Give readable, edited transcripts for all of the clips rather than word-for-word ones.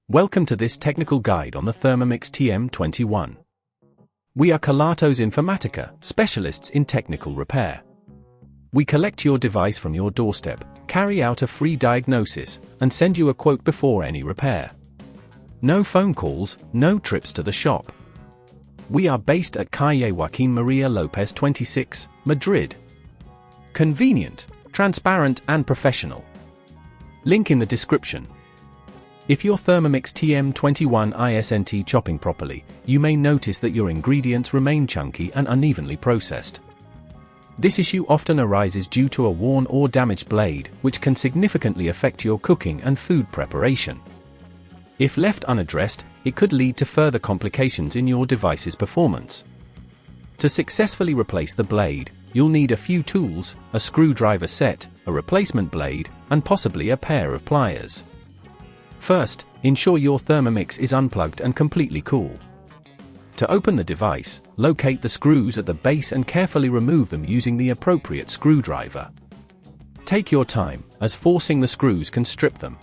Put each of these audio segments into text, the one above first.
Welcome to this technical guide on the Thermomix TM21. We are Kelatos Informatica, specialists in technical repair. We collect your device from your doorstep, carry out a free diagnosis, and send you a quote before any repair. No phone calls, no trips to the shop. We are based at Calle Joaquín María López 26, Madrid. Convenient, transparent and professional. Link in the description. If your Thermomix TM21 isn't chopping properly, you may notice that your ingredients remain chunky and unevenly processed. This issue often arises due to a worn or damaged blade, which can significantly affect your cooking and food preparation. If left unaddressed, it could lead to further complications in your device's performance. To successfully replace the blade, you'll need a few tools, a screwdriver set, a replacement blade, and possibly a pair of pliers. First, ensure your Thermomix is unplugged and completely cool. To open the device, locate the screws at the base and carefully remove them using the appropriate screwdriver. Take your time, as forcing the screws can strip them.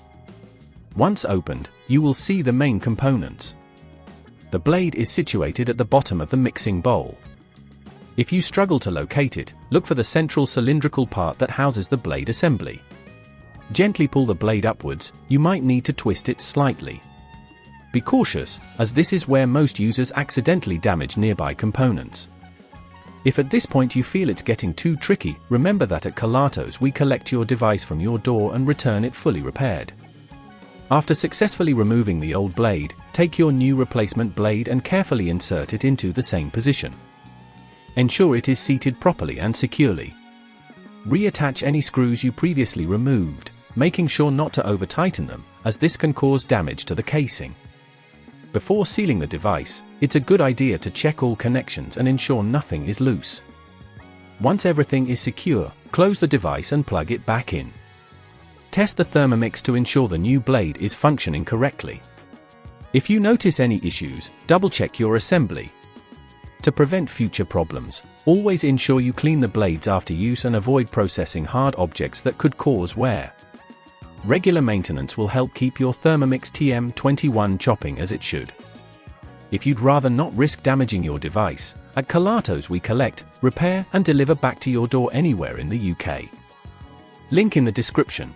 Once opened, you will see the main components. The blade is situated at the bottom of the mixing bowl. If you struggle to locate it, look for the central cylindrical part that houses the blade assembly. Gently pull the blade upwards, you might need to twist it slightly. Be cautious, as this is where most users accidentally damage nearby components. If at this point you feel it's getting too tricky, remember that at Kelatos we collect your device from your door and return it fully repaired. After successfully removing the old blade, take your new replacement blade and carefully insert it into the same position. Ensure it is seated properly and securely. Reattach any screws you previously removed, making sure not to over-tighten them, as this can cause damage to the casing. Before sealing the device, it's a good idea to check all connections and ensure nothing is loose. Once everything is secure, close the device and plug it back in. Test the Thermomix to ensure the new blade is functioning correctly. If you notice any issues, double-check your assembly. To prevent future problems, always ensure you clean the blades after use and avoid processing hard objects that could cause wear. Regular maintenance will help keep your Thermomix TM21 chopping as it should. If you'd rather not risk damaging your device, at Kelatos we collect, repair and deliver back to your door anywhere in the UK. Link in the description.